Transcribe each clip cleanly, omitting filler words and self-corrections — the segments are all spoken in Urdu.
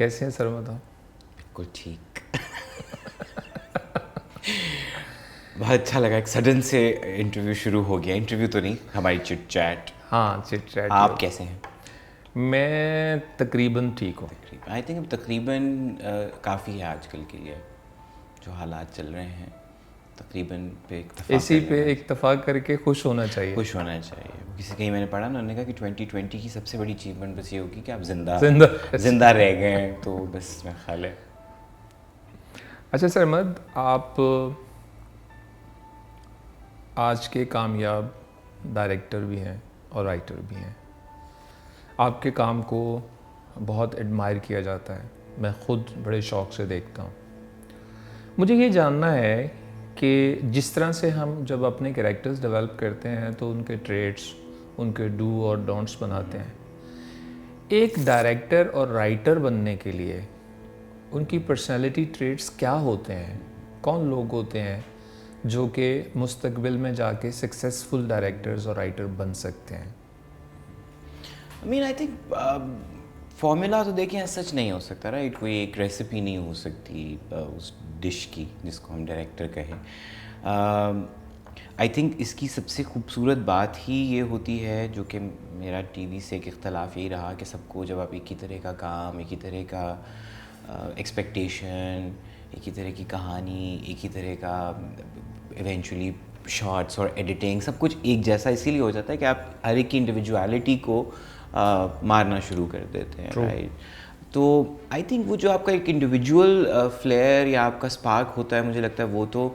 کیسے ہیں سرمد آپ؟ بالکل ٹھیک. بہت اچھا لگا, ایک سڈن سے انٹرویو شروع ہو گیا. انٹرویو تو نہیں, ہماری چٹ چیٹ. ہاں چٹ چیٹ. آپ کیسے ہیں؟ میں تقریباً ٹھیک ہوں. آئی تھنک تقریباً کافی ہے آج کل کے لیے جو حالات چل رہے ہیں. تقریباً پہ اسی پہ اکتفاق کر کے خوش ہونا چاہیے. خوش ہونا چاہیے. کسی کہیں میں نے پڑھا نا, انہوں نے کہا کہ 2020 کی سب سے بڑی اچیومنٹ بس یہ ہوگی کہ آپ زندہ رہ گئے ہیں, تو بس میں خیال ہے. اچھا سرمد, آپ آج کے کامیاب ڈائریکٹر بھی ہیں اور رائٹر بھی ہیں. آپ کے کام کو بہت ایڈمائر کیا جاتا ہے, میں خود بڑے شوق سے دیکھتا ہوں. مجھے یہ جاننا ہے کہ جس طرح سے ہم جب اپنے کریکٹرز ڈیولپ کرتے ہیں تو ان کے ٹریٹس, ان کے ڈو اور ڈونٹس بناتے ہیں. ایک ڈائریکٹر اور رائٹر بننے کے لیے ان کی پرسنالٹی ٹریٹس کیا ہوتے ہیں؟ کون لوگ ہوتے ہیں جو کہ مستقبل میں جا کے سکسیزفل ڈائریکٹرز اور رائٹر بن سکتے ہیں؟ آئی تھنک فارمولا تو دیکھیں سچ نہیں ہو سکتا, رائٹ. کوئی ایک ریسیپی نہیں ہو سکتی اس ڈش کی جس کو ہم ڈائریکٹر کہیں. آئی تھنک اس کی سب سے خوبصورت بات ہی یہ ہوتی ہے, جو کہ میرا ٹی وی سے ایک اختلاف یہی رہا کہ سب کو جب آپ ایک ہی طرح کا کام, ایک ہی طرح کا ایکسپیکٹیشن, ایک ہی طرح کی کہانی, ایک ہی طرح کا ایونچولی شارٹس اور ایڈیٹنگ, سب کچھ ایک جیسا اسی لیے ہو جاتا ہے کہ آپ ہر ایک کی انڈیویجویلٹی کو مارنا شروع کر دیتے ہیں, رائٹ. تو آئی تھنک وہ جو آپ کا ایک انڈیویجول فلیئر یا آپ کا اسپارک ہوتا ہے, مجھے لگتا ہے وہ تو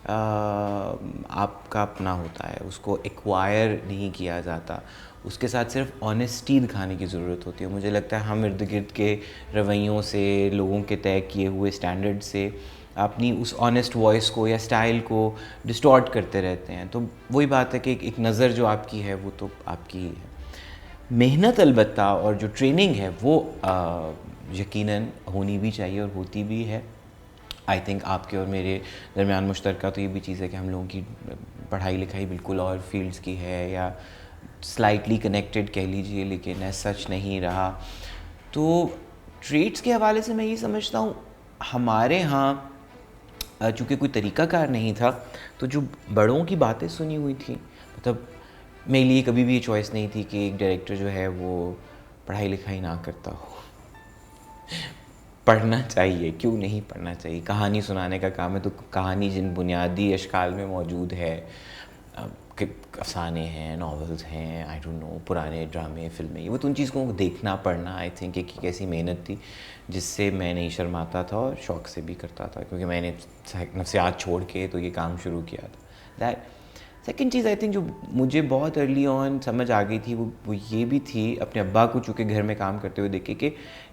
آپ کا اپنا ہوتا ہے, اس کو ایکوائر نہیں کیا جاتا. اس کے ساتھ صرف آنیسٹی دکھانے کی ضرورت ہوتی ہے. مجھے لگتا ہے ہم ارد گرد کے رویوں سے, لوگوں کے طے کیے ہوئے اسٹینڈرڈ سے اپنی اس آنیسٹ وائس کو یا اسٹائل کو ڈسٹارٹ کرتے رہتے ہیں. تو وہی بات ہے کہ ایک نظر جو آپ کی ہے وہ تو آپ کی ہی ہے. محنت البتہ اور جو ٹریننگ ہے وہ یقیناً ہونی بھی چاہیے اور ہوتی بھی ہے. آئی تھنک آپ کے اور میرے درمیان مشترکہ تو یہ بھی چیز ہے کہ ہم لوگوں کی پڑھائی لکھائی بالکل اور فیلڈس کی ہے, یا سلائٹلی کنیکٹڈ کہہ لیجیے, لیکن ایسا سچ نہیں رہا. تو ٹریٹس کے حوالے سے میں یہ سمجھتا ہوں ہمارے ہاں چونکہ کوئی طریقہ کار نہیں تھا, تو جو بڑوں کی باتیں سنی ہوئی تھیں, مطلب میرے لیے کبھی بھی یہ چوائس نہیں تھی کہ ایک ڈائریکٹر جو ہے وہ پڑھائی لکھائی نہ کرتا ہو. پڑھنا چاہیے, کیوں نہیں پڑھنا چاہیے. کہانی سنانے کا کام ہے, تو کہانی جن بنیادی اشکال میں موجود ہے, افسانے ہیں, ناولز ہیں, آئی ڈونٹ نو, پرانے ڈرامے, فلمیں, وہ تو ان چیزوں کو دیکھنا پڑھنا آئی تھنک ایک ایسی محنت تھی جس سے میں نہیں شرماتا تھا اور شوق سے بھی کرتا تھا, کیونکہ میں نے نفسیات چھوڑ کے تو یہ کام شروع کیا تھا. سیکنڈ چیز آئی تھنک جو مجھے بہت ارلی آن سمجھ آ گئی تھی وہ یہ بھی تھی, اپنے ابا کو چونکہ گھر میں کام کرتے ہوئے دیکھے کہ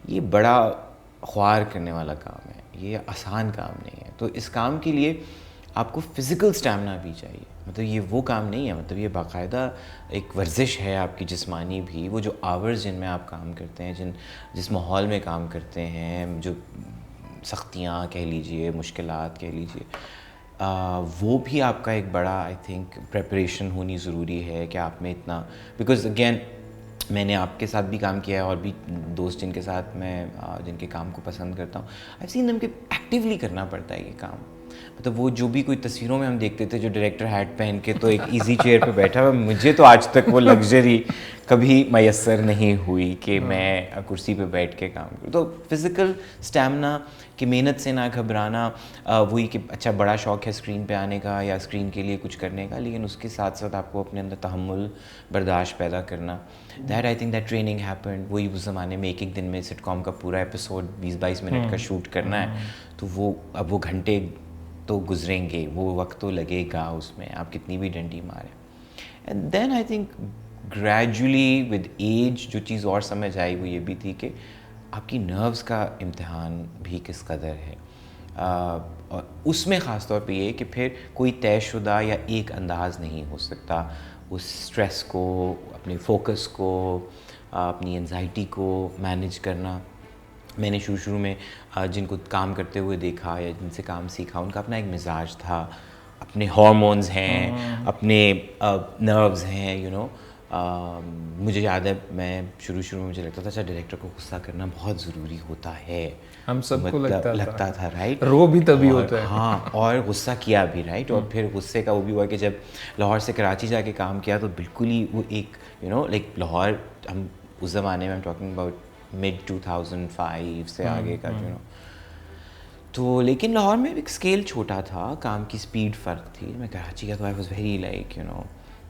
یہ بڑا خوار کرنے والا کام ہے, یہ آسان کام نہیں ہے. تو اس کام کے لیے آپ کو فزیکل اسٹیمنا بھی چاہیے. مطلب یہ وہ کام نہیں ہے, مطلب یہ باقاعدہ ایک ورزش ہے آپ کی جسمانی بھی. وہ جو آورز جن میں آپ کام کرتے ہیں, جس ماحول میں کام کرتے ہیں, جو سختیاں کہہ لیجئے, مشکلات کہہ لیجئے, وہ بھی آپ کا ایک بڑا آئی تھنک پریپریشن ہونی ضروری ہے کہ آپ میں اتنا, بیکاز اگین میں نے آپ کے ساتھ بھی کام کیا ہے اور بھی دوست جن کے ساتھ میں جن کے کام کو پسند کرتا ہوں, آئی سین دیم کہ ایکٹیولی کرنا پڑتا ہے یہ کام. مطلب وہ جو بھی کوئی تصویروں میں ہم دیکھتے تھے جو ڈائریکٹر ہیٹ پہن کے تو ایک ایزی چیئر پہ بیٹھا ہوا, مجھے تو آج تک وہ لگژری کبھی میسر نہیں ہوئی کہ میں کرسی پہ بیٹھ کے کام کروں. تو فزیکل اسٹیمنا کہ محنت سے نہ گھبرانا, وہی کہ اچھا بڑا شوق ہے اسکرین پہ آنے کا یا اسکرین کے لیے کچھ کرنے کا, لیکن اس کے ساتھ ساتھ آپ کو اپنے اندر تحمل, برداشت پیدا کرنا. That I think that training happened. وہی اس زمانے میں ایک دن میں سٹ کام کا پورا ایپیسوڈ 20-22 منٹ کا شوٹ کرنا ہے, تو وہ اب وہ گھنٹے تو گزریں گے, وہ وقت تو لگے گا اس میں, آپ کتنی بھی ڈنڈی ماریں. And then I think gradually with age جو چیز اور سمجھ آئی وہ یہ بھی تھی کہ آپ کی نروز کا امتحان بھی کس قدر ہے, اور اس میں خاص طور پہ یہ کہ پھر کوئی طے شدہ یا ایک انداز نہیں ہو سکتا اس سٹریس کو, اپنے فوکس کو, اپنی انزائٹی کو مینیج کرنا. میں نے شروع میں جن کو کام کرتے ہوئے دیکھا یا جن سے کام سیکھا, ان کا اپنا ایک مزاج تھا, اپنے ہارمونز ہیں, اپنے نروز ہیں, یو نو, مجھے یاد ہے میں شروع میں مجھے لگتا تھا اچھا ڈائریکٹر کو غصہ کرنا بہت ضروری ہوتا ہے, ہم سب کو لگتا تھا رائٹ, رو بھی تبھی ہوتا ہے. ہاں, اور غصہ کیا بھی رائٹ. اور پھر غصے کا وہ بھی ہوا کہ جب لاہور سے کراچی جا کے کام کیا تو بالکل ہی وہ ایک لائک لاہور, ہم اس زمانے میں ٹاکنگ اباؤٹ mid 2005 سے آگے کا تو, لیکن لاہور میں ایک اسکیل چھوٹا تھا, کام کی اسپیڈ فرق تھی. میں کراچی کا تو I was very like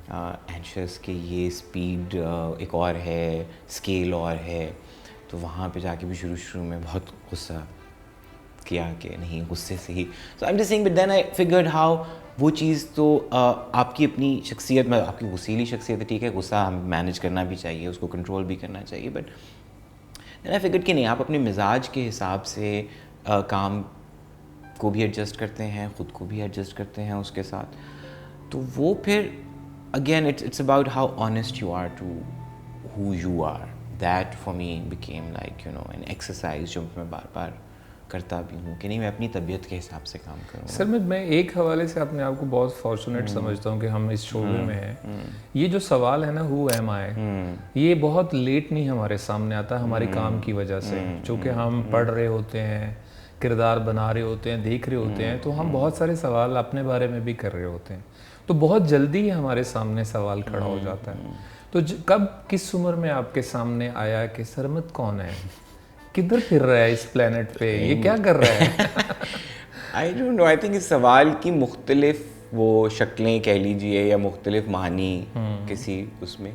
anxious کہ یہ اسپیڈ ایک اور ہے, اسکیل اور ہے. تو وہاں پہ جا کے بھی شروع میں بہت غصہ کیا کہ نہیں غصے سے ہی. So I am just saying but then I figured how وہ چیز تو آپ کی اپنی شخصیت میں, آپ کی غصیلی شخصیت ہے, ٹھیک ہے, غصہ ہم مینیج کرنا بھی چاہیے, اس کو کنٹرول بھی کرنا چاہیے, بٹ دین آئی فگرڈ کہ نہیں, آپ اپنے مزاج کے حساب سے کام کو بھی ایڈجسٹ کرتے ہیں, خود کو بھی ایڈجسٹ کرتے ہیں اس کے ساتھ. تو وہ پھر again it's about how honest you are to who you are. That for me became like an exercise جو میں بار بار کرتا بھی ہوں کہ نہیں میں اپنی طبیعت کے حساب سے کام کروں. سر میں ایک حوالے سے اپنے آپ کو بہت فارچونیٹ سمجھتا ہوں کہ ہم اس شعبے میں ہیں. یہ جو سوال ہے نا ہو ایم آئی, یہ بہت لیٹ نہیں ہمارے سامنے آتا ہمارے کام کی وجہ سے, چونکہ ہم پڑھ رہے ہوتے ہیں, کردار بنا رہے ہوتے ہیں, دیکھ رہے ہوتے ہیں, تو ہم بہت سارے سوال اپنے بارے میں بھی کر رہے ہوتے ہیں, تو بہت جلدی ہی ہمارے سامنے سوال کھڑا ہو جاتا ہے. تو کب کس عمر میں آپ کے سامنے آیا کہ سرمد کون ہے, کدھر پھر رہا ہے اس پلینٹ پہ, یہ کیا کر رہا ہے؟ آئی ڈونٹ نو, آئی تھنک اس سوال کی مختلف وہ شکلیں کہہ لیجیے یا مختلف معنی کسی اس میں.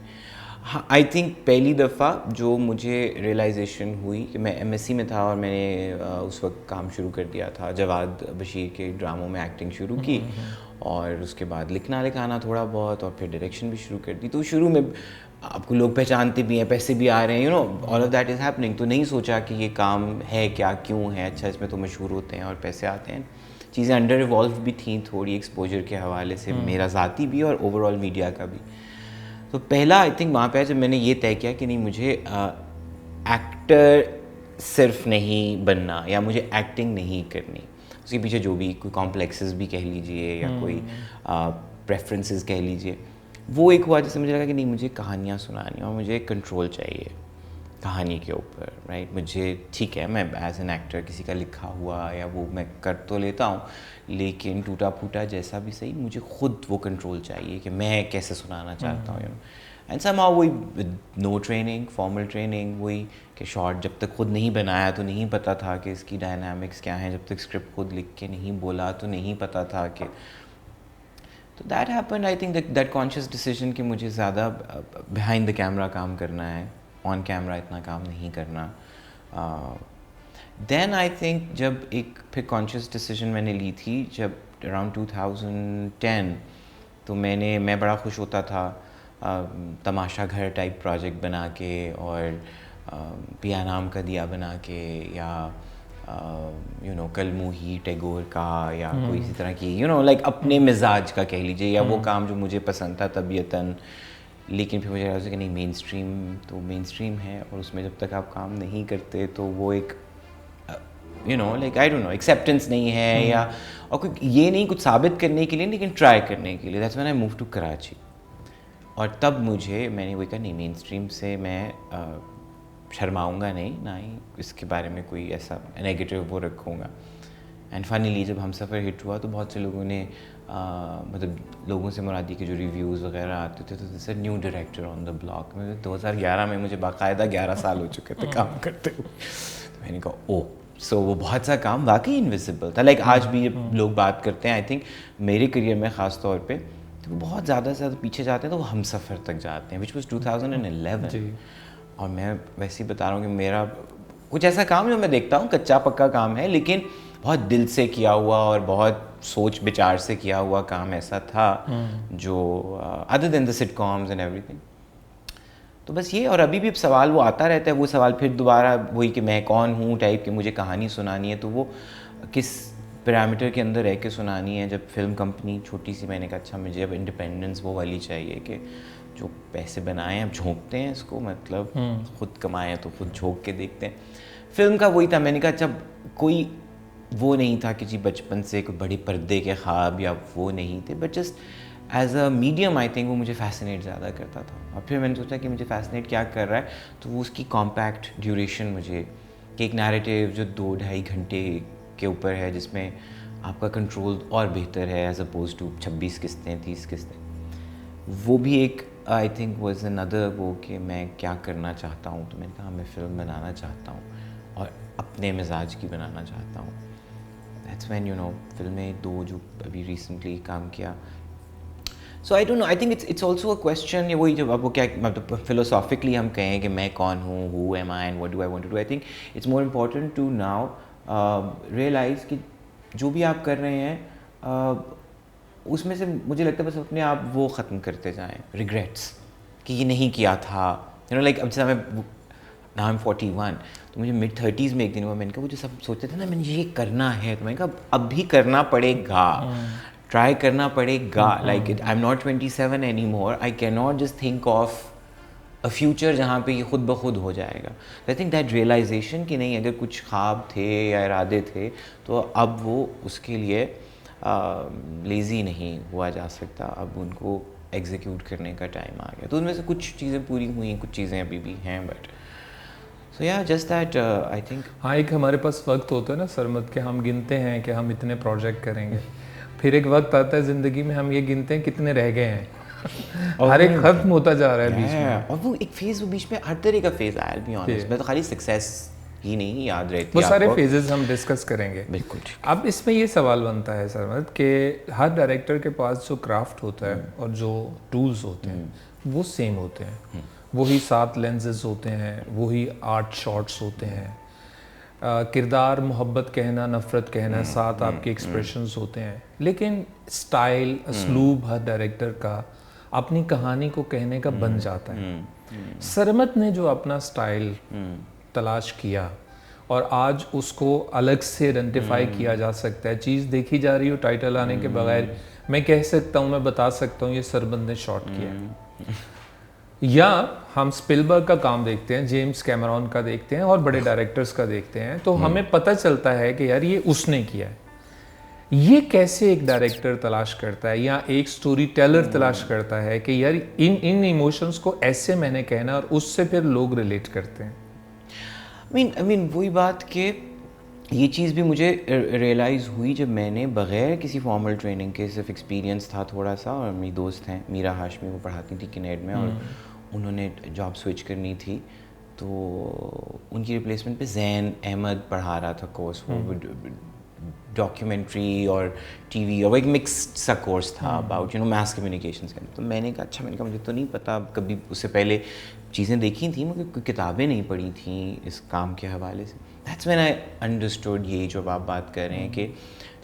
آئی تھنک پہلی دفعہ جو مجھے ریئلائزیشن ہوئی کہ میں ایم ایس سی میں تھا اور میں نے اس وقت کام شروع کر دیا تھا, جواد بشیر کے ڈراموں میں ایکٹنگ شروع کی, اور اس کے بعد لکھنا تھوڑا بہت, اور پھر ڈائریکشن بھی شروع کر دی. تو شروع میں آپ کو لوگ پہچانتے بھی ہیں, پیسے بھی آ رہے ہیں, all of that is happening. تو نہیں سوچا کہ یہ کام ہے کیا, کیوں ہے, اچھا اس میں تو مشہور ہوتے ہیں اور پیسے آتے ہیں. چیزیں انڈر ایوالو بھی تھیں تھوڑی ایکسپوجر کے حوالے سے, میرا ذاتی بھی اور اوور آل میڈیا کا بھی. تو پہلا آئی تھنک وہاں پہ جب میں نے یہ طے کیا کہ نہیں مجھے ایکٹر صرف نہیں بننا یا مجھے ایکٹنگ نہیں کرنی, اس کے پیچھے جو بھی کوئی کمپلیکسز بھی کہہ لیجئے یا کوئی پریفرنسز کہہ لیجئے, وہ ایک ہوا جس سے مجھے لگا کہ نہیں مجھے کہانیاں سنانی اور مجھے کنٹرول چاہیے کہانی کے اوپر, رائٹ. مجھے ٹھیک ہے میں ایز این ایکٹر کسی کا لکھا ہوا یا وہ میں کر تو لیتا ہوں, لیکن ٹوٹا پھوٹا جیسا بھی صحیح, مجھے خود وہ کنٹرول چاہیے کہ میں کیسے سنانا چاہتا ہوں. اینڈ سم ہاؤ وہی نو ٹریننگ, فارمل ٹریننگ, وہی کہ شارٹ جب تک خود نہیں بنایا تو نہیں پتہ تھا کہ اس کی ڈائنامکس کیا ہیں, جب تک اسکرپٹ خود لکھ کے نہیں بولا تو نہیں پتہ تھا کہ. تو that happened I think that conscious decision کہ مجھے زیادہ بیہائنڈ دا کیمرہ کام کرنا ہے, آن کیمرہ اتنا کام نہیں کرنا. دین آئی تھنک جب ایک پھر کانشیس ڈیسیژن میں نے لی تھی جب اراؤنڈ 2010, تو میں بڑا خوش ہوتا تھا تماشا گھر ٹائپ پروجیکٹ بنا کے, اور پیا نام کا دیا بنا کے, یا کلموہی ٹیگور کا, یا کوئی اسی طرح کی لائک اپنے مزاج کا کہہ لیجیے, یا وہ کام جو مجھے پسند تھا طبیعتاً. لیکن پھر مجھے لگا کہ نہیں مین اسٹریم تو مین اسٹریم ہے, اور اس میں جب تک آپ کام نہیں کرتے تو وہ ایک like I don't know acceptance نہیں ہے, یا اور کوئی یہ نہیں کچھ ثابت کرنے کے لیے, لیکن ٹرائی کرنے کے لیے. That's when I move to Karachi. اور تب میں نے وہی کہا نہیں مین اسٹریم سے میں شرماؤں گا نہیں, نہ ہی اس کے بارے میں کوئی ایسا نیگیٹو وہ رکھوں گا. اینڈ فنلی جب ہم سفر ہٹ ہوا تو بہت سے لوگوں نے مطلب لوگوں سے مرادی کے جو ریویوز وغیرہ آتے تھے تو sir new director on the block. 2011 میں مجھے باقاعدہ 11 سال ہو چکے تھے کام کرتے ہوئے. تو میں نے کہا او سو وہ بہت سا کام واقعی انویزیبل تھا. لائک آج بھی لوگ بات کرتے ہیں, آئی تھنک میرے کریئر میں خاص طور پہ تو وہ بہت زیادہ سے زیادہ پیچھے جاتے ہیں تو وہ ہم سفر تک جاتے ہیں, وچ واز 2011. اور میں ویسے ہی بتا رہا ہوں کہ میرا کچھ ایسا کام جو میں دیکھتا ہوں کچا پکا کام ہے, لیکن بہت دل سے کیا ہوا اور بہت سوچ بچار سے کیا ہوا کام ایسا تھا جو ادر دین دا سٹ کامز اینڈ ایوری تھنگ. تو بس یہ, اور ابھی بھی سوال وہ آتا رہتا ہے, وہ سوال پھر دوبارہ وہی کہ میں کون ہوں ٹائپ کہ مجھے کہانی سنانی ہے, تو وہ کس پیرامیٹر کے اندر رہ کے سنانی ہے. جب فلم کمپنی چھوٹی سی, میں نے کہا اچھا مجھے اب انڈیپینڈنس وہ والی چاہیے کہ جو پیسے بنائیں اب جھونکتے ہیں اس کو, مطلب خود کمائیں تو خود جھونک کے دیکھتے ہیں. فلم کا وہی تھا, میں نے کہا اچھا کوئی وہ نہیں تھا کہ جی بچپن سے کوئی بڑے پردے کے خواب یا وہ نہیں تھے, but just as a medium I think وہ مجھے فیسنیٹ زیادہ کرتا تھا. اور پھر میں نے سوچا کہ مجھے فیسنیٹ کیا کر رہا ہے, تو وہ اس کی کمپیکٹ ڈیوریشن مجھے, کہ ایک نیریٹیو جو 2-2.5 گھنٹے کے اوپر ہے, جس میں آپ کا کنٹرول اور بہتر ہے ایز اپوز ٹو 26 قسطیں 30 قسطیں. وہ بھی ایک آئی تھنک واز اندر وہ کہ میں کیا کرنا چاہتا ہوں. تو میں نے کہا میں فلم بنانا چاہتا ہوں اور اپنے مزاج کی بنانا چاہتا ہوں. دیٹس وین یو نو فلمیں 2 جو ابھی ریسنٹلی کام کیا. So I don't know, I think it's also a question, یہ وہی جب اب وہ کیا مطلب فلوسافکلی ہم کہیں کہ میں کون ہوں, who am I and what do I want to do. I think it's more important to now realize کہ جو بھی آپ کر رہے ہیں اس میں سے مجھے لگتا ہے بس اپنے آپ وہ ختم کرتے جائیں ریگریٹس, کہ یہ نہیں کیا تھا. یو نو لائک اب جیسا میں now I'm 41, تو مجھے mid 30s میں ایک دن ہوا, میں نے کہا وہ جو سب سوچتے تھے نا میں نے یہ کرنا ہے, تو میں نے کہا اب بھی کرنا پڑے گا, ٹرائی کرنا پڑے گا. Like I'm not 27 anymore, I cannot just think of a future جہاں پہ یہ خود بخود ہو جائے گا. I think that realization کہ نہیں, اگر کچھ خواب تھے یا ارادے تھے تو اب وہ اس کے لیے لیزی نہیں ہوا جا سکتا, اب ان کو ایگزیکیوٹ کرنے کا ٹائم آ گیا. تو ان میں سے کچھ چیزیں پوری ہوئی ہیں, کچھ چیزیں ابھی بھی ہیں, بٹ سو یا جسٹ دیٹ آئی تھنک. ہاں ایک ہمارے پاس وقت ہوتا ہے نا سرمد, کہ ہم گنتے ہیں کہ ہم اتنے پروجیکٹ کریں گے, پھر ایک وقت آتا ہے زندگی میں ہم یہ گنتے ہیں کتنے رہ گئے ہیں, ہر ایک ختم ہوتا جا رہا ہے بیچ میں. اور وہ ایک فیز وہ بیچ میں ہر طرح کا فیز آیا, بھی آنیسٹ میں تو خالی سکسیس ہی نہیں یاد رہتی, وہ سارے فیزز ہم ڈسکس کریں گے. بالکل. اب اس میں یہ سوال بنتا ہے سرمد کہ ہر ڈائریکٹر کے پاس جو کرافٹ ہوتا ہے اور جو ٹولز ہوتے ہیں وہ سیم ہوتے ہیں, وہی 7 لینزز ہوتے ہیں, وہی 8 شاٹس ہوتے ہیں, کردار محبت کہنا نفرت کہنا, 7 آپ کے ایکسپریشنز ہوتے ہیں, لیکن سٹائل اسلوب ہر ڈائریکٹر کا اپنی کہانی کو کہنے کا بن جاتا ہے. سرمد نے جو اپنا سٹائل تلاش کیا اور آج اس کو الگ سے آئیڈینٹیفائی کیا جا سکتا ہے, چیز دیکھی جا رہی ہو ٹائٹل آنے کے بغیر, میں کہہ سکتا ہوں, میں بتا سکتا ہوں یہ سرمد نے شاٹ کیا ہے. یا ہم اسپلبرگ کا کام دیکھتے ہیں, جیمز کیمرون کا دیکھتے ہیں اور بڑے ڈائریکٹرز کا دیکھتے ہیں, تو ہمیں پتہ چلتا ہے کہ یار یہ اس نے کیا ہے. یہ کیسے ایک ڈائریکٹر تلاش کرتا ہے یا ایک سٹوری ٹیلر تلاش کرتا ہے کہ یار ان ایموشنز کو ایسے میں نے کہنا, اور اس سے پھر لوگ ریلیٹ کرتے ہیں. I mean وہی بات کہ یہ چیز بھی مجھے ریئلائز ہوئی جب میں نے بغیر کسی فارمل ٹریننگ کے, صرف ایکسپیرینس تھا تھوڑا سا, اور میری دوست ہیں میرا ہاشمی, وہ پڑھاتی تھی کنیڈ میں, اور انہوں نے جاب سوئچ کرنی تھی, تو ان کی ریپلیسمنٹ پہ زین احمد پڑھا رہا تھا کورس, وہ ڈاکیومنٹری اور ٹی وی, اور وہ ایک مکسڈ سا کورس تھا اباؤٹ میس کمیونیکیشنس کا. تو میں نے کہا اچھا, میں نے کہا مجھے تو نہیں پتا, کبھی اس سے پہلے چیزیں دیکھی تھیں مگر کوئی کتابیں نہیں پڑھی تھیں اس کام کے حوالے سے. دیٹس وین آئی انڈرسٹوڈ یہ جو آپ بات کر رہے ہیں کہ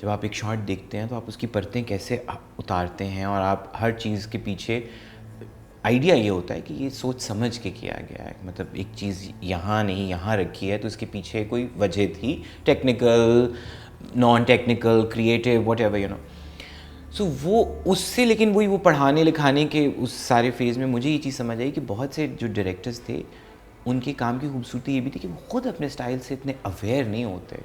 جب آپ ایک شارٹ دیکھتے ہیں تو آپ اس کی پرتیں کیسے اتارتے ہیں, اور آپ ہر چیز کے پیچھے آئیڈیا یہ ہوتا ہے کہ یہ سوچ سمجھ کے کیا گیا ہے, مطلب ایک چیز یہاں نہیں یہاں رکھی ہے تو اس کے پیچھے کوئی وجہ تھی, technical non technical creative whatever you know. So وہ اس سے, لیکن وہی وہ پڑھانے لکھانے کے اس سارے فیز میں مجھے یہ چیز سمجھ آئی کہ بہت سے جو ڈائریکٹرز تھے ان کے کام کی خوبصورتی یہ بھی تھی کہ وہ خود اپنے اسٹائل سے اتنے اویئر نہیں ہوتے,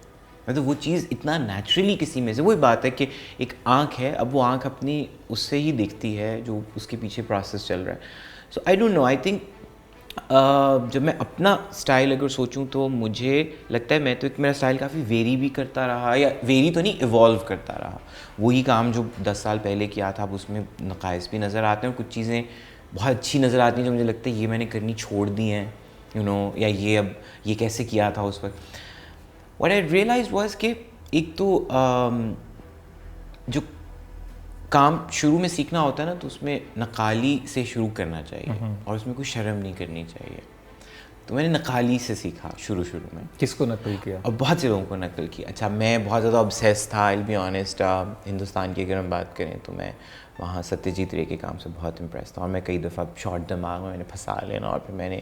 مطلب وہ چیز اتنا نیچرلی کسی میں سے, وہی بات ہے کہ ایک آنکھ ہے, اب وہ آنکھ اپنی اس سے ہی دیکھتی ہے جو اس کے پیچھے پروسیس چل رہا ہے. So I don't know, I think جب میں اپنا اسٹائل اگر سوچوں تو مجھے لگتا ہے میں تو میرا اسٹائل کافی ویری بھی کرتا رہا, یا ویری تو نہیں ایوالو کرتا رہا. وہی کام جو 10 سال پہلے کیا تھا اب اس میں نقائص بھی نظر آتے ہیں, اور کچھ چیزیں بہت اچھی نظر آتی ہیں جو مجھے لگتا ہے یہ میں نے کرنی چھوڑ دی ہیں, یو نو, یا یہ اب یہ کیسے کیا تھا اس وقت. واٹ آئی ریئلائز واز کہ ایک تو جو کام شروع میں سیکھنا ہوتا ہے نا, تو اس میں نقالی سے شروع کرنا چاہیے اور اس میں کوئی شرم نہیں کرنی چاہیے. تو میں نے نقالی سے سیکھا شروع میں. کس کو نقل کیا؟ اور بہت سے لوگوں کو نقل کیا. اچھا, میں بہت زیادہ obsessed تھا, I'll be honest, ہندوستان کی اگر ہم بات کریں تو میں وہاں ستیہ رے کے کام سے بہت امپریس تھا, اور میں کئی دفعہ شارٹ دماغ میں نے پھنسا لینا, اور پھر میں نے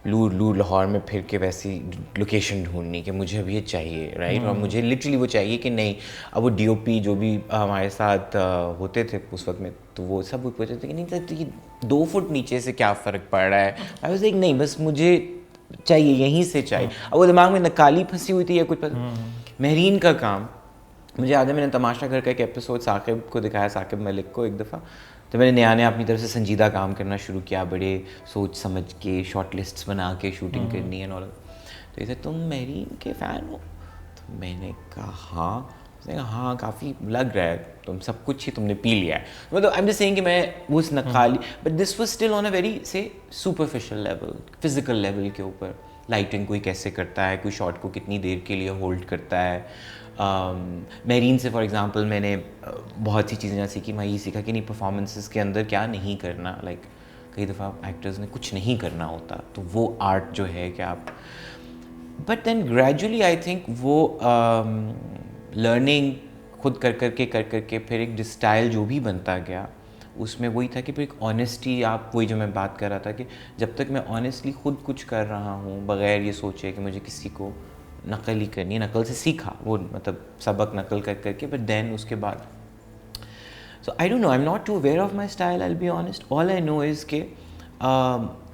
لور لاہور میں پھر کے ویسی لوکیشن ڈھونڈنی کہ مجھے اب یہ چاہیے, رائٹ, اور مجھے لٹرلی وہ چاہیے کہ نہیں. اب وہ ڈی او پی جو بھی ہمارے ساتھ ہوتے تھے اس وقت میں, تو وہ سب پوچھتے تھے کہ نہیں یہ 2 فٹ نیچے سے کیا فرق پڑ رہا ہے. آئی واز لائک نہیں, بس مجھے چاہیے یہیں سے چاہیے. اب وہ دماغ میں نکالی پھنسی ہوئی تھی یا کچھ. مہرین کا کام مجھے یاد ہے, میں نے تماشا گھر کا ایک ایپیسوڈ ثاقب کو دکھایا, ثاقب ملک کو ایک دفعہ, تو میں نے نیا اپنی طرف سے سنجیدہ کام کرنا شروع کیا, بڑے سوچ سمجھ کے شارٹ لسٹس بنا کے شوٹنگ کرنی ہے اور تو یہ تم مہرین کے فین ہو؟ تو میں نے کہا ہاں. اس نے کہا ہاں کافی لگ رہا ہے, تم سب کچھ ہی تم نے پی لیا ہے. مطلب آئی ایم جسٹ سیئنگ کہ میں اس نقالی, but this was still on a very سے سپرفیشل لیول, فزیکل لیول کے اوپر. لائٹنگ کوئی کیسے کرتا ہے, کوئی شاٹ کو کتنی دیر کے لیے ہولڈ کرتا ہے. مہرین سے فار ایگزامپل میں نے بہت سی چیزیں سیکھی. میں یہ سیکھا کہ نہیں پرفارمنسز کے اندر کیا نہیں کرنا. لائک کئی دفعہ ایکٹرز نے کچھ نہیں کرنا ہوتا, تو وہ آرٹ جو ہے کہ آپ, but then gradually I think وہ لرننگ خود کر کر کے پھر ایک اسٹائل جو بھی بنتا گیا اس میں وہی تھا کہ پھر ایک آنیسٹی, آپ وہی جو میں بات کر رہا تھا کہ جب تک میں آنیسٹلی خود کچھ کر رہا ہوں بغیر یہ سوچے کہ مجھے کسی کو نقل ہی کرنی ہے, نقل سے سیکھا وہ مطلب سبق نقل کر کر کے, بٹ دین اس کے بعد so I don't know, I am not too aware of my style, I will be honest. All I know is کہ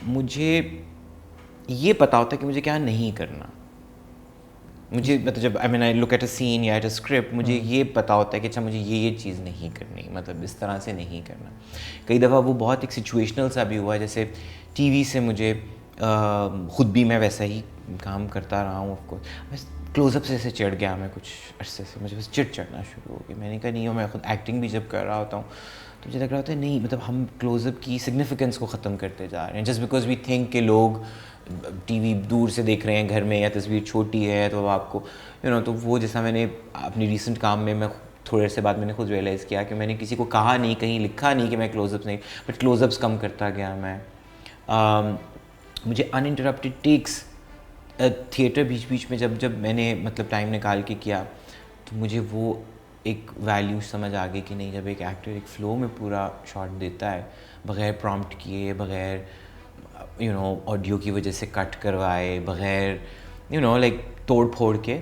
مجھے یہ پتہ ہوتا ہے کہ مجھے کیا نہیں کرنا. مجھے مطلب جب آئی mean I look at a سین یا ایٹ اے اسکرپٹ, مجھے یہ پتہ ہوتا ہے کہ اچھا مجھے یہ چیز نہیں کرنی, مطلب اس طرح سے نہیں کرنا. کئی دفعہ وہ بہت ایک سچویشنل سا بھی ہوا ہے, جیسے ٹی وی سے مجھے خود بھی میں ویسا ہی کام کرتا رہا ہوں. آف کورس میں کلوز اپ سے ایسے چڑھ گیا, میں کچھ عرصے سے مجھے بس چڑھنا شروع ہو گیا. میں نے کہا نہیں, میں خود ایکٹنگ بھی جب کر رہا ہوتا ہوں تو مجھے لگ رہا ہوتا ہے نہیں, مطلب ہم کلوز اپ کی سگنیفیکنس کو ختم کرتے جا رہے ہیں جسٹ بیکاز وی تھنک کہ لوگ ٹی وی دور سے دیکھ رہے ہیں گھر میں, یا تصویر چھوٹی ہے تو آپ کو تو وہ جیسا میں نے اپنی ریسنٹ کام میں تھوڑے عرصے بعد میں نے خود ریئلائز کیا کہ میں نے کسی کو کہا نہیں, کہیں لکھا نہیں کہ میں کلوز اپس نہیں, بٹ کلوز اپس کم کرتا گیا میں. مجھے ان انٹرپٹیڈ ٹیکس تھیٹر بیچ میں جب میں نے مطلب ٹائم نکال کے کیا تو مجھے وہ ایک ویلیو سمجھ آ گئی کہ نہیں, جب ایک ایکٹر ایک فلو میں پورا شاٹ دیتا ہے بغیر پرومپٹ کیے, بغیر آڈیو کی وجہ سے کٹ کروائے, بغیر لائک توڑ پھوڑ کے,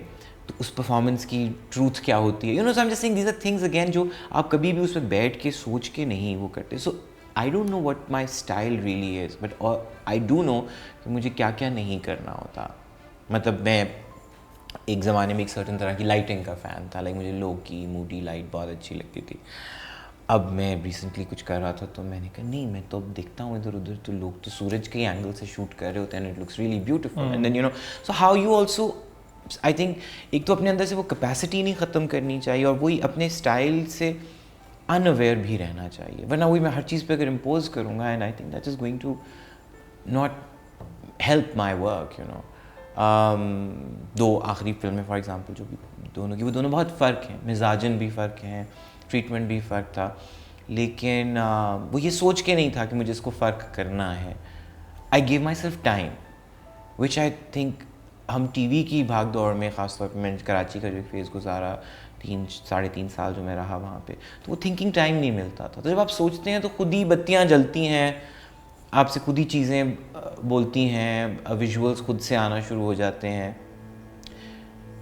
تو اس پرفارمنس کی ٹروتھ کیا ہوتی ہے. So I am just saying these are things again جو آپ کبھی بھی اس پہ بیٹھ کے سوچ کے نہیں وہ کرتے. So I don't know what my style really is, but I do know کہ مجھے کیا کیا نہیں کرنا ہوتا. مطلب میں ایک زمانے میں ایک سرٹن طرح کی لائٹنگ کا فین تھا, لائک مجھے لو کی موڈی لائٹ بہت اچھی لگتی تھی. اب میں ریسنٹلی کچھ کر رہا تھا تو میں نے کہا نہیں, میں تو اب دیکھتا ہوں ادھر ادھر تو لوگ تو سورج کے اینگل سے شوٹ کر رہے ہوتے ہیں, it looks really beautiful. And then so how you also, I think ایک تو اپنے اندر سے وہ کیپیسٹی نہیں ختم کرنی چاہیے, اور وہی اپنے اسٹائل سے ان اویئر بھی رہنا چاہیے, ورنہ وہی میں ہر چیز پہ اگر امپوز کروں گا, and I think that is going to not help my work. دو آخری فلمیں فار ایگزامپل جو بھی دونوں کی, وہ دونوں بہت فرق ہیں, مزاجن بھی فرق ہیں, ٹریٹمنٹ بھی فرق تھا, لیکن وہ یہ سوچ کے نہیں تھا کہ مجھے اس کو فرق کرنا ہے. I gave myself time which I think ہم ٹی وی کی بھاگ دوڑ میں, خاص طور پہ میں کراچی کا جو فیز گزارا 3-3.5 سال جو میں رہا وہاں پہ, تو وہ تھنکنگ ٹائم نہیں ملتا تھا. تو جب آپ سوچتے ہیں تو خود ہی بتیاں جلتی ہیں, آپ سے خود ہی چیزیں بولتی ہیں, ویژولس خود سے آنا شروع ہو جاتے ہیں.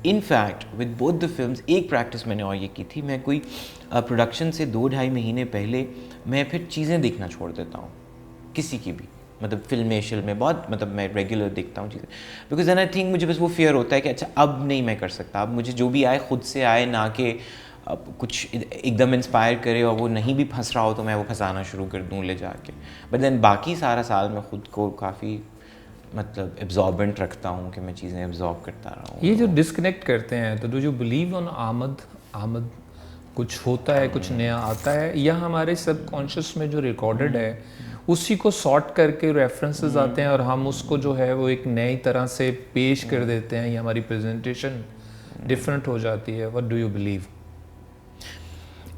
In fact with both the films ایک پریکٹس میں نے اور یہ کی تھی, میں کوئی پروڈکشن سے 2-2.5 مہینے پہلے میں پھر چیزیں دیکھنا چھوڑ دیتا ہوں, کسی کی بھی, مطلب فلم میں بہت مطلب میں ریگولر دیکھتا ہوں چیزیں, بیکاز دین آئی تھنک مجھے بس وہ فیئر ہوتا ہے کہ اچھا اب نہیں میں کر سکتا, اب مجھے جو بھی آئے خود سے آئے, نہ کہ کچھ ایک دم انسپائر کرے اور وہ نہیں بھی پھنس رہا ہو تو میں وہ پھنسانا شروع کر دوں لے جا کے. بٹ دین باقی سارا سال میں خود کو کافی مطلب ایبزاربنٹ رکھتا ہوں کہ میں چیزیں ایبزارب کرتا رہا ہوں. یہ جو ڈسکنیکٹ کرتے ہیں, تو جو بلیو آن آمد کچھ ہوتا ہے, کچھ نیا آتا ہے, یا ہمارے سب کانشیس میں جو ریکارڈڈ ہے اسی کو سارٹ کر کے ریفرنسز آتے ہیں اور ہم اس کو جو ہے وہ ایک نئی طرح سے پیش کر دیتے ہیں, یا ہماری پریزنٹیشن ڈفرینٹ ہو جاتی ہے. What do you believe?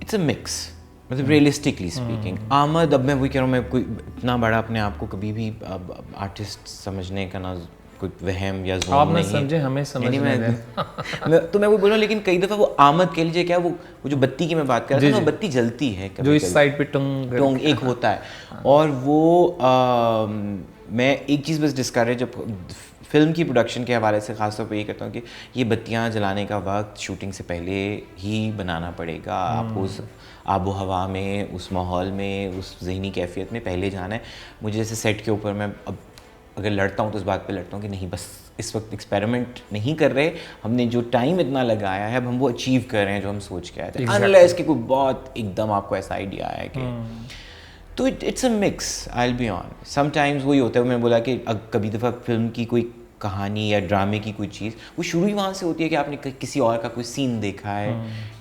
It's a mix, مطلب ریئلسٹکلی اسپیکنگ. آمد, اب میں وہی کہہ رہا ہوں, میں کوئی اتنا بڑا اپنے آپ کو کبھی بھی آرٹسٹ سمجھنے کا نہ کوئی وہم یا ظلم آپ نہ نہیں سمجھیں, ہمیں سمجھنے دیں. تو میں وہ بول رہا ہوں, لیکن کئی دفعہ وہ آمد کہہ لیجیے کیا, وہ جو بتی کی میں بات کر رہا تھا, وہ بتی جلتی ہے جو اس سائڈ پہ ٹنگ ایک ہوتا ہے. اور وہ میں ایک چیز بس ڈسکریج جب فلم کی پروڈکشن کے حوالے سے خاص طور پہ یہ کرتا ہوں کہ یہ بتیاں جلانے کا وقت شوٹنگ سے پہلے ہی بنانا پڑے گا. آپ کو اس آب و ہوا میں, اس ماحول میں, اس ذہنی کیفیت میں پہلے جانا ہے. مجھے جیسے سیٹ کے اوپر میں اب اگر لڑتا ہوں تو اس بات پہ لڑتا ہوں کہ نہیں, بس اس وقت ایکسپیریمنٹ نہیں کر رہے, ہم نے جو ٹائم اتنا لگایا ہے اب ہم وہ اچیو کر رہے ہیں جو ہم سوچ کے آئے تھے, انلیس کہ کوئی بہت ایک دم آپ کو ایسا آئیڈیا ہے کہ تو it's a mix, I will be on. Sometimes وہی ہوتا ہے، میں نے بولا کہ کبھی دفعہ فلم کی کوئی کہانی یا ڈرامے کی کوئی چیز وہ شروع ہی وہاں سے ہوتی ہے کہ آپ نے کسی اور کا کوئی سین دیکھا ہے،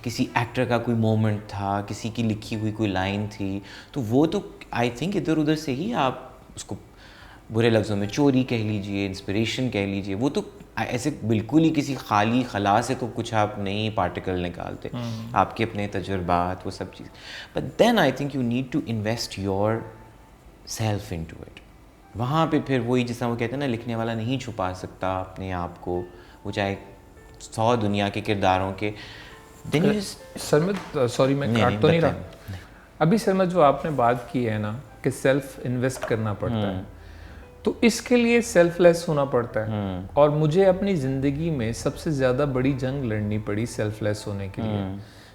کسی ایکٹر کا کوئی مومنٹ تھا، کسی کی لکھی ہوئی کوئی لائن تھی، تو وہ تو آئی تھنک ادھر ادھر سے ہی آپ اس کو برے لفظوں میں چوری کہہ لیجئے، انسپریشن کہہ لیجئے، وہ تو ایسے بالکل ہی کسی خالی خلا سے تو کچھ آپ نہیں پارٹیکل نکالتے، آپ کے اپنے تجربات وہ سب چیز. But then I think you need to invest yourself into it. وہاں پہ پھر وہی جس طرح وہ کہتے ہیں نا، لکھنے والا نہیں چھپا سکتا اپنے آپ کو، وہ چاہے 100 دنیا کے کرداروں کے. سرمد سوری میں کاٹ تو نہیں رہا، ابھی سرمد جو آپ نے بات کی ہے نا کہ سیلف انویسٹ کرنا پڑتا ہے، تو اس کے لیے سیلف لیس ہونا پڑتا ہے. اور مجھے اپنی زندگی میں سب سے زیادہ بڑی جنگ لڑنی پڑی سیلف لیس ہونے کے لیے،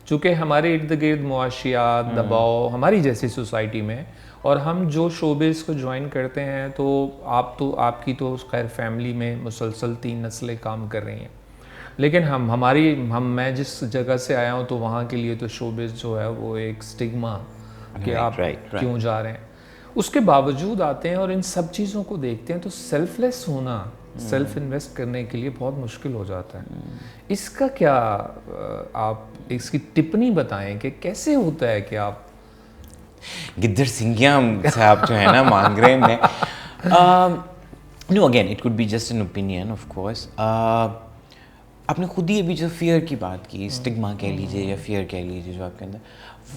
چونکہ ہمارے ارد گرد معاشیات دباؤ ہماری جیسی سوسائٹی میں، اور ہم جو شوبز کو جوائن کرتے ہیں تو آپ کی تو خیر فیملی میں مسلسل 3 نسلیں کام کر رہی ہیں، لیکن میں جس جگہ سے آیا ہوں تو وہاں کے لیے تو شوبز جو ہے وہ ایک سٹگما کہ آپ کیوں جا رہے ہیں. اس کے باوجود آتے ہیں اور ان سب چیزوں کو دیکھتے ہیں تو سیلف لیس ہونا، سیلف انویسٹ کرنے کے لیے بہت مشکل ہو جاتا ہے. اس کا کیا آپ اس کی ٹپنی بتائیں کہ کیسے ہوتا ہے کہ آپ گدر سنگھیا صاحب جو ہے نا مانگ رہے ہیں. No again it could be just an opinion of course. آپ نے خود ہی ابھی جو فیئر کی بات کی، اسٹگما کہہ لیجیے یا فیئر کہہ لیجیے جو آپ کے اندر،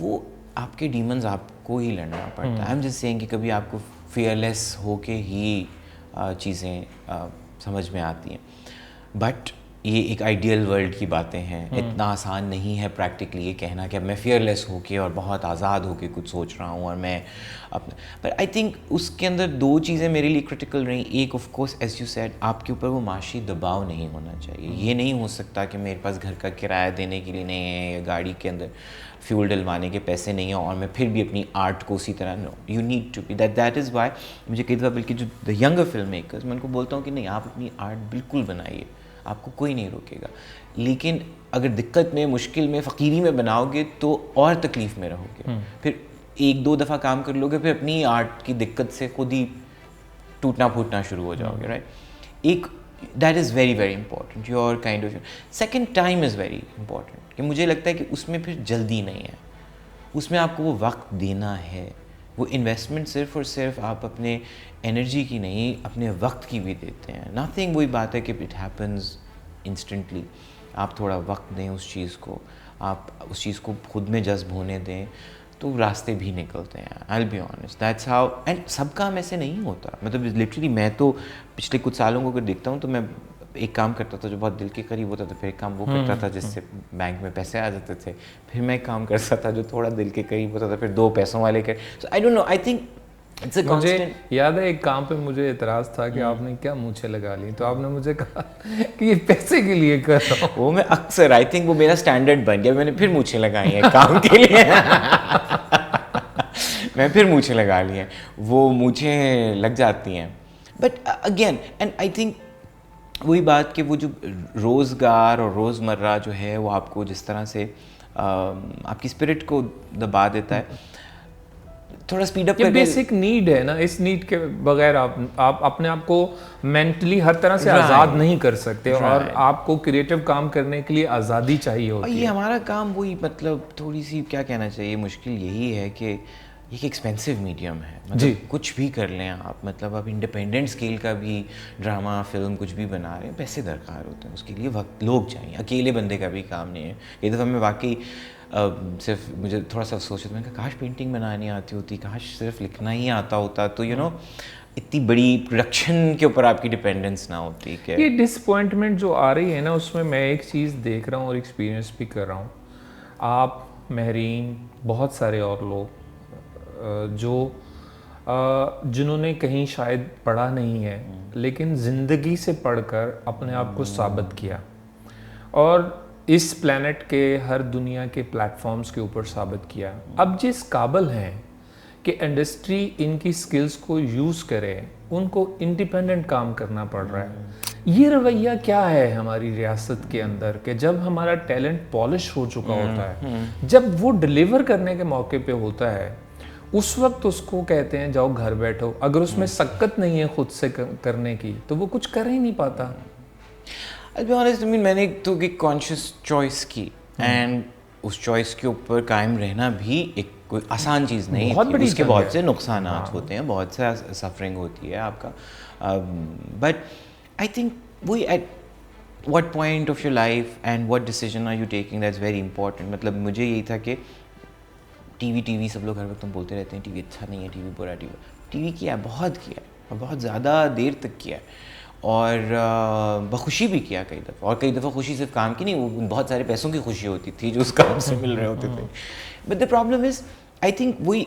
وہ آپ کے ڈیمنز آپ کو ہی لڑنا پڑتا ہے. آئی ایم جسٹ سیئنگ کہ کبھی آپ کو فیئر لیس ہو کے ہی چیزیں سمجھ میں آتی ہیں. بٹ یہ ایک آئیڈیل ورلڈ کی باتیں ہیں، اتنا آسان نہیں ہے پریکٹیکلی یہ کہنا کہ اب میں فیئر لیس ہو کے اور بہت آزاد ہو کے کچھ سوچ رہا ہوں اور میں اپنا. بٹ آئی تھنک اس کے اندر 2 چیزیں میرے لیے کریٹیکل رہیں. ایک of course as you said, آپ کے اوپر وہ معاشی دباؤ نہیں ہونا چاہیے. یہ نہیں ہو سکتا کہ میرے پاس گھر کا کرایہ دینے کے لیے نہیں ہے یا گاڑی کے اندر فیول ڈلوانے کے پیسے نہیں ہیں اور میں پھر بھی اپنی آرٹ کو اسی طرح. No, you need to be that is why مجھے کئی دفعہ بلکہ جو دا ینگر فلم میکرز، میں ان کو بولتا ہوں کہ نہیں، آپ اپنی آرٹ بالکل بنائیے، آپ کو کوئی نہیں روکے گا. لیکن اگر دقت میں، مشکل میں، فقیری میں بناؤ گے تو اور تکلیف میں رہو گے. پھر 1-2 دفعہ کام کر لو گے، پھر اپنی آرٹ کی دقت سے خود ہی ٹوٹنا پھوٹنا شروع ہو جاؤ گے. رائٹ، ایک that is very very important. Your kind of second time is very important, کہ مجھے لگتا ہے کہ اس میں پھر جلدی نہیں ہے، اس میں آپ کو وہ وقت دینا ہے. وہ انویسٹمنٹ صرف اور صرف آپ اپنے انرجی کی نہیں، اپنے وقت کی بھی دیتے ہیں. نتھنگ وہی بات ہے کہ اٹ ہیپنز انسٹنٹلی. آپ تھوڑا وقت دیں اس چیز کو، آپ اس چیز کو خود میں جذب ہونے دیں تو راستے بھی نکلتے ہیں. I will be honest, that's how. And سب کام ایسے نہیں ہوتا. مطلب لٹرلی میں تو پچھلے کچھ سالوں کو اگر دیکھتا ہوں تو میں ایک کام کرتا تھا جو بہت دل کے قریب ہوتا تھا، پھر ایک کام وہ کرتا تھا جس سے بینک میں پیسے آ جاتے تھے، پھر میں ایک کام کرتا تھا جو تھوڑا دل کے قریب ہوتا تھا، پھر 2 پیسوں والے کر. سو I don't know, I think مجھے یاد ہے ایک کام پہ مجھے اعتراض تھا کہ آپ نے کیا مونچھیں لگا لی، تو آپ نے مجھے کہا کہ یہ پیسے کے لیے کر رہا ہوں. وہ میں اکثر آئی تھنک وہ میرا اسٹینڈرڈ بن گیا، میں نے پھر مونچھیں لگائی ہیں کام کے لیے. میں پھر مونچھیں لگا لی ہیں، وہ مونچھیں لگ جاتی ہیں. But again and I think وہی بات کہ وہ جو روزگار اور روزمرہ جو ہے وہ آپ کو جس طرح سے آپ کی اسپرٹ کو دبا دیتا ہے. تھوڑا اسپیڈ اپ یہ بیسک نیڈ ہے نا، اس نیڈ کے بغیر آپ اپنے آپ کو مینٹلی ہر طرح سے آزاد نہیں کر سکتے، اور آپ کو کریٹو کام کرنے کے لیے آزادی چاہیے ہوتی ہے. یہ ہمارا کام وہی، مطلب تھوڑی سی کیا کہنا چاہیے، مشکل یہی ہے کہ یہ ایک ایکسپینسو میڈیم ہے. مطلب کچھ بھی کر لیں آپ، مطلب آپ انڈیپینڈنٹ اسکیل کا بھی ڈرامہ فلم کچھ بھی بنا رہے ہیں، پیسے درکار ہوتے ہیں، اس کے لیے وقت، لوگ چاہیے. اکیلے بندے کا بھی کام نہیں ہے. ایک دفعہ میں واقعی صرف مجھے تھوڑا سا سوچا تھا، میں کہا کاش پینٹنگ بنانی آتی ہوتی، کاش صرف لکھنا ہی آتا ہوتا، تو یو نو اتنی بڑی پروڈکشن کے اوپر آپ کی ڈپینڈنس نہ ہوتی. کہ یہ ڈس اپوائنٹمنٹ جو آ رہی ہے نا، اس میں ایک چیز دیکھ رہا ہوں اور ایکسپیرینس بھی کر رہا ہوں. آپ، مہرین، بہت سارے اور لوگ جو جنہوں نے کہیں شاید پڑھا نہیں ہے لیکن زندگی سے پڑھ کر اپنے آپ کو ثابت کیا، اور اس پلانٹ کے ہر دنیا کے پلیٹ فارمز کے اوپر ثابت کیا. اب جس قابل ہیں کہ انڈسٹری ان کی سکلز کو یوز کرے، ان کو انڈیپینڈنٹ کام کرنا پڑ رہا ہے. یہ رویہ کیا ہے ہماری ریاست کے اندر کہ جب ہمارا ٹیلنٹ پالش ہو چکا ہوتا ہے، جب وہ ڈیلیور کرنے کے موقع پہ ہوتا ہے، اس وقت اس کو کہتے ہیں جاؤ گھر بیٹھو. اگر اس میں سکت نہیں ہے خود سے کرنے کی تو وہ کچھ کر ہی نہیں پاتا. I'll be honest, I mean, میں نے تو ایک کانشیس چوائس کی اینڈ اس چوائس کے اوپر قائم رہنا بھی ایک کوئی آسان چیز نہیں تھی. اس کے بہت سے نقصانات ہوتے ہیں, بہت سے سفرنگ ہوتی ہے آپ کا. بٹ آئی تھنک وہی at what point of your life and what decision are you taking, that's very important. مطلب مجھے یہی تھا کہ ٹی وی سب لوگ ہر وقت بولتے رہتے ہیں ٹی وی اچھا نہیں ہے, ٹی وی برا, ٹی وی کیا ہے, بہت کیا ہے اور بہت زیادہ دیر تک کیا ہے, اور بخوشی بھی کیا کئی دفعہ. اور کئی دفعہ خوشی صرف کام کی نہیں, وہ بہت سارے پیسوں کی خوشی ہوتی تھی جو اس کام سے مل رہے ہوتے تھے. But the problem is I think وہی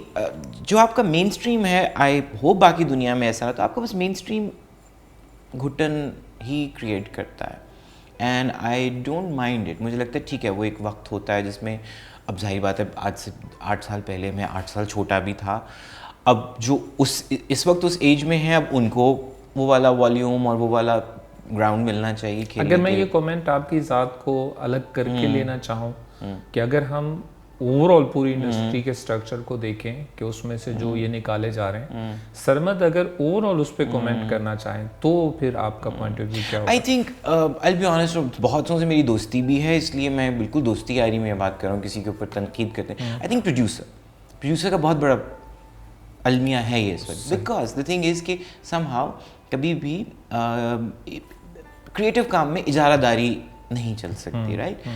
جو آپ کا مین اسٹریم ہے, آئی ہوپ باقی دنیا میں ایسا نہ, تو آپ کا بس مین اسٹریم گھٹن ہی کریٹ کرتا ہے. And I don't mind it. مجھے لگتا ہے ٹھیک ہے وہ ایک وقت ہوتا ہے جس میں, اب ظاہر بات ہے آج سے 8 سال پہلے میں 8 سال چھوٹا بھی تھا, اب جو اس وقت اس ایج میں ہیں اب ان کو وہ والا والیوم اور وہ والا گراؤنڈ ملنا چاہیے. اگر میں یہ کومنٹ آپ کی ذات کو الگ کر کے لینا چاہوں کہ اگر ہم اوور آل پوری انڈسٹری کے اسٹرکچر کو دیکھیں کہ اس میں سے جو یہ نکالے جا رہے ہیں, سرمد اگر اوور آل اس پہ کومنٹ کرنا چاہیں تو پھر آپ کا پوائنٹ آف ویو کیا ہوگا؟ I think I be honest, بہتوں سے میری دوستی بھی ہے, اس لیے میں بالکل دوستی یاری میں بات کر رہا ہوں, کسی کے اوپر تنقید کرتے ہیں. آئی تھنک پروڈیوسر کا بہت بڑا المیہ ہے یہ اس وقت, بیکاز دا تھنگ از کہ سم ہاؤ کبھی بھی کریٹو کام میں اجارہ داری نہیں چل سکتی, رائٹ.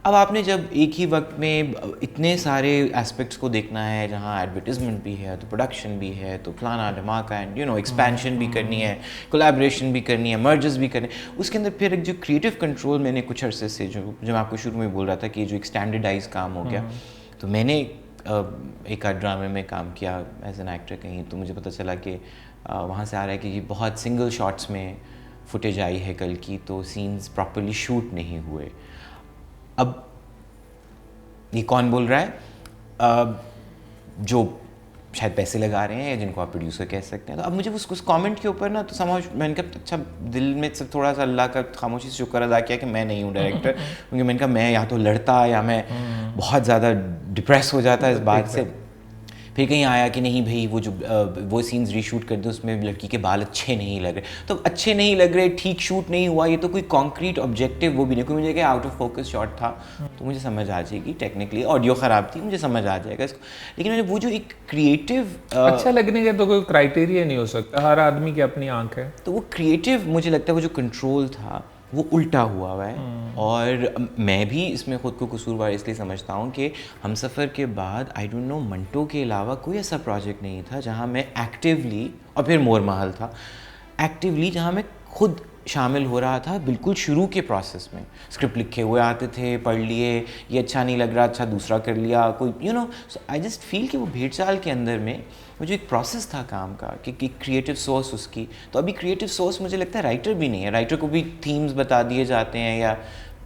اب آپ نے جب ایک ہی وقت میں اتنے سارے اسپیکٹس کو دیکھنا ہے, جہاں ایڈورٹیزمنٹ بھی ہے, تو پروڈکشن بھی ہے, تو فلانا دھماکہ, اینڈ یو نو ایکسپینشن بھی کرنی ہے, کولیبریشن بھی کرنی ہے, مرجز بھی کرنے, اس کے اندر پھر ایک جو کریٹو کنٹرول میں نے کچھ عرصے سے جو میں آپ کو شروع میں بول رہا تھا کہ جو ایک اسٹینڈرڈائز کام ہو گیا, تو میں نے ایک آدھ ڈرامے میں کام کیا ایز این ایکٹر کہیں, تو مجھے پتہ چلا کہ وہاں سے آ رہا ہے کہ یہ بہت سنگل شاٹس میں فوٹیج آئی ہے کل کی, تو سینس پراپرلی شوٹ نہیں ہوئے. اب یہ کون بول رہا ہے؟ جو شاید پیسے لگا رہے ہیں یا جن کو آپ پروڈیوسر کہہ سکتے ہیں. تو اب مجھے اس کامنٹ کے اوپر نا تو سمجھ میں نے کہا اچھا دل میں صرف تھوڑا سا اللہ کا خاموشی سے شکر ادا کیا کہ میں نہیں ہوں ڈائریکٹر, کیونکہ میں نے کہا میں یا تو لڑتا یا میں بہت زیادہ ڈپریس ہو جاتا اس بات سے. پھر کہیں آیا کہ نہیں بھائی وہ جو وہ سینز ری شوٹ کر دیں اس میں لڑکی کے بال اچھے نہیں لگ رہے, تو اچھے نہیں لگ رہے, ٹھیک شوٹ نہیں ہوا, یہ تو کوئی کانکریٹ آبجیکٹیو وہ بھی نہیں. کوئی مجھے کہ آؤٹ آف فوکس شاٹ تھا تو مجھے سمجھ آ جائے گی, ٹیکنیکلی آڈیو خراب تھی مجھے سمجھ آ جائے گا اس کو, لیکن وہ جو ایک کریٹیو اچھا لگنے کا تو کوئی کرائٹیریا نہیں ہو سکتا, ہر آدمی کی اپنی آنکھ ہے. تو وہ کریٹیو مجھے لگتا ہے وہ جو کنٹرول تھا وہ الٹا ہوا ہے. اور میں بھی اس میں خود کو قصوروار اس لیے سمجھتا ہوں کہ ہم سفر کے بعد آئی ڈونٹ نو منٹو کے علاوہ کوئی ایسا پروجیکٹ نہیں تھا جہاں میں ایکٹیولی, اور پھر مور محل تھا ایکٹیولی, جہاں میں خود شامل ہو رہا تھا بالکل شروع کے پروسیس میں. اسکرپٹ لکھے ہوئے آتے تھے, پڑھ لیے, یہ اچھا نہیں لگ رہا, اچھا دوسرا کر لیا, کوئی you know. So I just feel کہ وہ بھیڑ چال کے اندر میں وہ جو ایک پروسیس تھا کام کا کہ کریٹیو سورس اس کی, تو ابھی کریٹیو سورس مجھے لگتا ہے رائٹر بھی نہیں ہے. رائٹر کو بھی تھیمز بتا دیے جاتے ہیں یا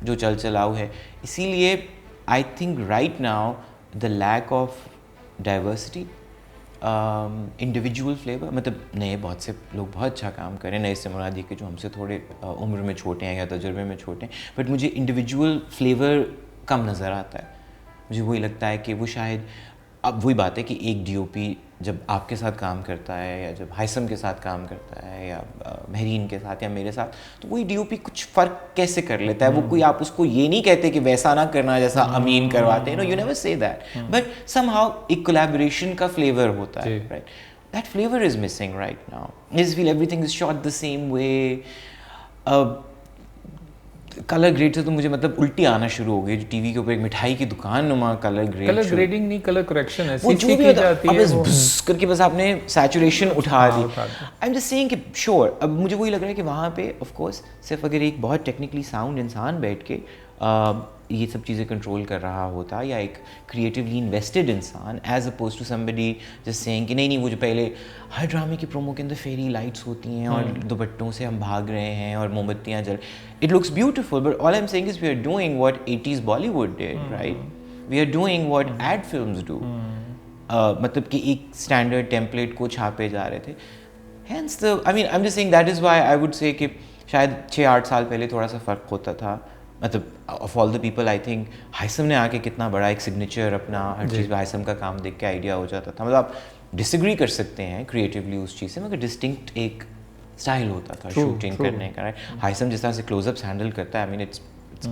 جو چل چلاؤ ہے. اسی لیے I think right now the lack of diversity, individual flavour, مطلب نئے بہت سے لوگ بہت اچھا کام کریں, نئے سے مراد یہ کہ جو ہم سے تھوڑے عمر میں چھوٹے ہیں یا تجربے میں چھوٹے ہیں, بٹ مجھے انڈیویجول فلیور کم نظر آتا ہے. مجھے وہی لگتا ہے کہ وہ شاید, اب وہی بات ہے کہ ایک ڈی او پی جب آپ کے ساتھ کام کرتا ہے یا جب ہائسم کے ساتھ کام کرتا ہے یا مہرین کے ساتھ یا میرے ساتھ, تو وہی ڈی او پی کچھ فرق کیسے کر لیتا ہے. وہ کوئی آپ اس کو یہ نہیں کہتے کہ ویسا نہ کرنا جیسا امین کرواتے ہیں, no you never say that, but somehow ایک کولیبریشن کا فلیور ہوتا ہے, right. That flavour is missing right now. Is feel everything is shot the same way. Colour grade سے تو مجھے مطلب الٹی آنا شروع ہو گئی, جو ٹی وی کے اوپر ایک مٹھائی کی دکان نما کلر گریڈنگ نہیں, کلر کریکشن ہے, وہ جو بھی اب بس کر کے بس آپ نے سیچوریشن اٹھا دی. آئی ایم جسٹ سیئنگ کہ شیور, اب مجھے وہی لگ رہا ہے کہ وہاں پہ آف کورس صرف اگر ایک بہت ٹیکنیکلی ساؤنڈ انسان بیٹھ کے یہ سب چیزیں کنٹرول کر رہا ہوتا, یا ایک کریٹیولی انویسٹڈ انسان as oppose to somebody just seeing کہ نہیں وہ جو پہلے ہر ڈرامے کی پرومو کے اندر فیری لائٹس ہوتی ہیں اور دوپٹوں سے ہم بھاگ رہے ہیں اور موم بتیاں جل, it looks beautiful, but all I am seeing is we are doing what 80s Bollywood did, right. We are doing what ad films do, مطلب کہ ایک اسٹینڈرڈ ٹیمپلیٹ کو چھاپے جا رہے تھے. Hence I mean I am just seeing that is why I would say کہ شاید 6-8 سال پہلے تھوڑا سا فرق ہوتا تھا مطلب of all the people I think ہائسم نے آ کے کتنا بڑا ایک سگنیچر اپنا ہر چیز پہ ہائسم کا کام دیکھ کے آئیڈیا ہو جاتا تھا. مطلب آپ ڈس ایگری کر سکتے ہیں کریٹیولی اس چیز سے, مگر ڈسٹنکٹ ایک اسٹائل ہوتا تھا شوٹنگ کرنے کا. ہائسم جس طرح سے کلوز اپس ہینڈل کرتا ہے, آئی مین اٹس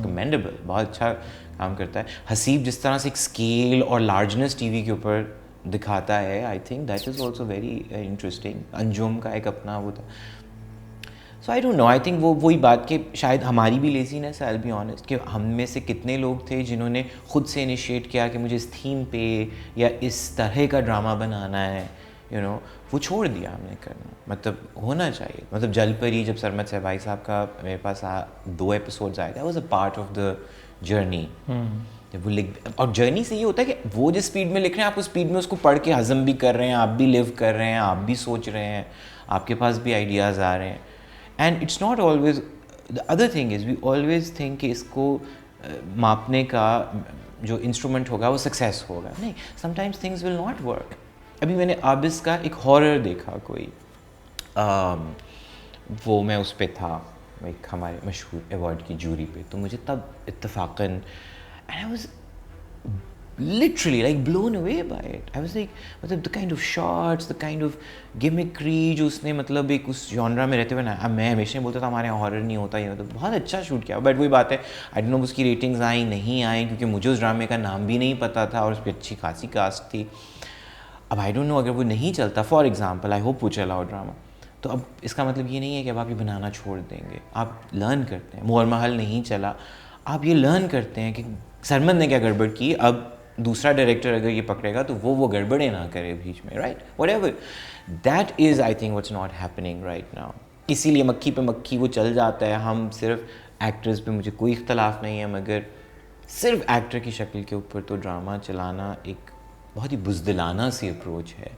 کمینڈیبل, بہت اچھا کام کرتا ہے. حسیب جس طرح سے ایک اسکیل اور لارجنس ٹی وی کے اوپر دکھاتا ہے, I think that is also very interesting. Anjum کا ایک اپنا وہ تھا. سو I don't know, I think وہی بات کہ شاید ہماری بھی لیزینس ہے, آئی بی آنیسٹ, کہ ہم میں سے کتنے لوگ تھے جنہوں نے خود سے انیشیٹ کیا کہ مجھے اس تھیم پہ یا اس طرح کا ڈرامہ بنانا ہے, یو نو, وہ چھوڑ دیا ہم نے کرنا. مطلب ہونا چاہیے. مطلب جل پری جب سرمد صاحب صاحب کا میرے پاس 2 ایپیسوڈز آئے تھے, was a part of the journey. جب وہ لکھ, اور جرنی سے یہ ہوتا ہے کہ وہ جس اسپیڈ میں لکھ رہے ہیں آپ اس اسپیڈ میں اس کو پڑھ کے ہضم بھی کر رہے ہیں, آپ بھی لیو کر رہے ہیں, آپ بھی سوچ رہے ہیں, آپ کے پاس بھی آئیڈیاز آ رہے ہیں. And it's not always, the other thing is we always think کہ اس کو ماپنے کا جو انسٹرومنٹ ہوگا وہ سکسیس ہوگا. نہیں, some times things will not work. ابھی میں نے عابس کا ایک ہارر دیکھا کوئی, وہ میں اس پہ تھا ایک ہمارے مشہور ایوارڈ کی جوری پہ, تو مجھے تب اتفاقاً I was literally like blown away by it. I was like, مطلب the kind of shots, the kind of gimmickry جو اس نے مطلب ایک اس جانرا میں رہتے ہوئے نا, میں ہمیشہ بولتا تھا ہمارے یہاں ہارر نہیں ہوتا, یہ مطلب بہت اچھا شوٹ کیا. بٹ وہی بات ہے, آئی ڈونٹ نو اس کی ریٹنگز آئیں نہیں آئیں, کیونکہ مجھے اس ڈرامے کا نام بھی نہیں پتا تھا اور اس پہ اچھی خاصی کاسٹ تھی. اب آئی ڈونٹ نو اگر وہ نہیں چلتا, فار ایگزامپل آئی ہوپ وہ چلا ہو ڈرامہ, تو اب اس کا مطلب یہ نہیں ہے کہ اب آپ یہ بنانا چھوڑ دیں گے. آپ لرن کرتے ہیں. مور محل نہیں چلا, آپ یہ لرن کرتے ہیں کہ سرمد نے کیا گڑبڑ کی, اب دوسرا ڈائریکٹر اگر یہ پکڑے گا تو وہ گڑبڑیں نہ کرے بیچ میں, right, what ever. That is I think what's not happening right now. اسی لیے مکھی پہ مکھی وہ چل جاتا ہے. ہم صرف ایکٹرز پہ مجھے کوئی اختلاف نہیں ہے, مگر صرف ایکٹر کی شکل کے اوپر تو ڈرامہ چلانا ایک بہت ہی بزدلانہ سی اپروچ ہے,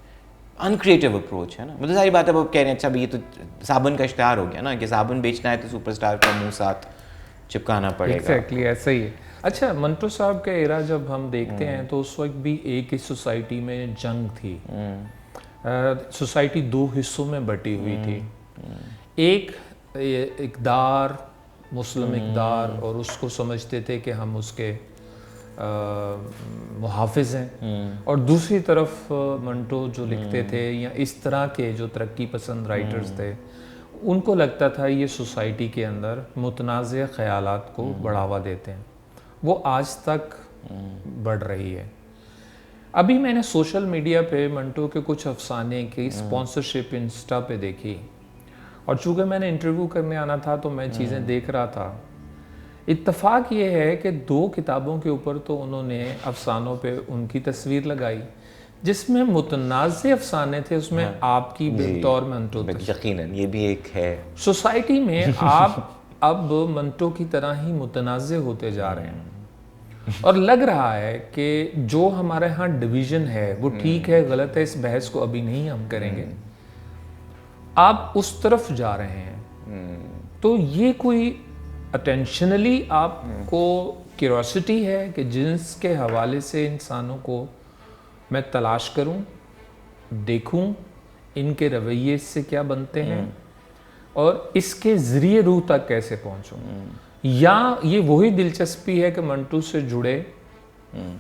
انکریٹو اپروچ ہے نا. مطلب ساری بات ہے, آپ کہہ رہے ہیں اچھا بھائی یہ تو صابن کا اشتہار ہو گیا نا, کہ صابن بیچنا ہے تو سپر اسٹار کا منہ ساتھ چپکانا پڑے گا. ایگزیکٹلی ایسا ہی ہے. اچھا, منٹو صاحب کا ایرا جب ہم دیکھتے ہیں تو اس وقت بھی ایک ہی سوسائٹی میں جنگ تھی. سوسائٹی 2 حصوں میں بٹی ہوئی تھی. ایک اقدار, مسلم اقدار, اور اس کو سمجھتے تھے کہ ہم اس کے محافظ ہیں, اور دوسری طرف منٹو جو لکھتے تھے یا اس طرح کے جو ترقی پسند رائٹرز تھے, ان کو لگتا تھا یہ سوسائٹی کے اندر متنازع خیالات کو بڑھاوا دیتے ہیں. وہ آج تک بڑھ رہی ہے. ابھی میں نے سوشل میڈیا پہ منٹو کے کچھ افسانے کی اسپانسرشپ انسٹا پہ دیکھی, اور چونکہ میں نے انٹرویو کرنے آنا تھا تو میں چیزیں دیکھ رہا تھا. اتفاق یہ ہے کہ 2 کتابوں کے اوپر تو انہوں نے افسانوں پہ ان کی تصویر لگائی, جس میں متنازع افسانے تھے, اس میں آپ کی بطور منٹو تھے. یقیناً یہ بھی ایک ہے. سوسائٹی میں آپ اب منٹو کی طرح ہی متنازع ہوتے جا رہے ہیں, اور لگ رہا ہے کہ جو ہمارے ہاں ڈویژن ہے وہ ٹھیک ہے غلط ہے, اس بحث کو ابھی نہیں ہم کریں گے. آپ اس طرف جا رہے ہیں, تو یہ کوئی اٹینشنلی آپ کو کیوریوسٹی ہے کہ جنس کے حوالے سے انسانوں کو میں تلاش کروں, دیکھوں ان کے رویے سے کیا بنتے ہیں, اور اس کے ذریعے روح تک کیسے پہنچوں, یا یہ وہی دلچسپی ہے کہ منٹو سے جڑے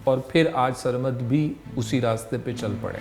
اور پھر آج سرمد بھی اسی راستے پہ چل پڑے؟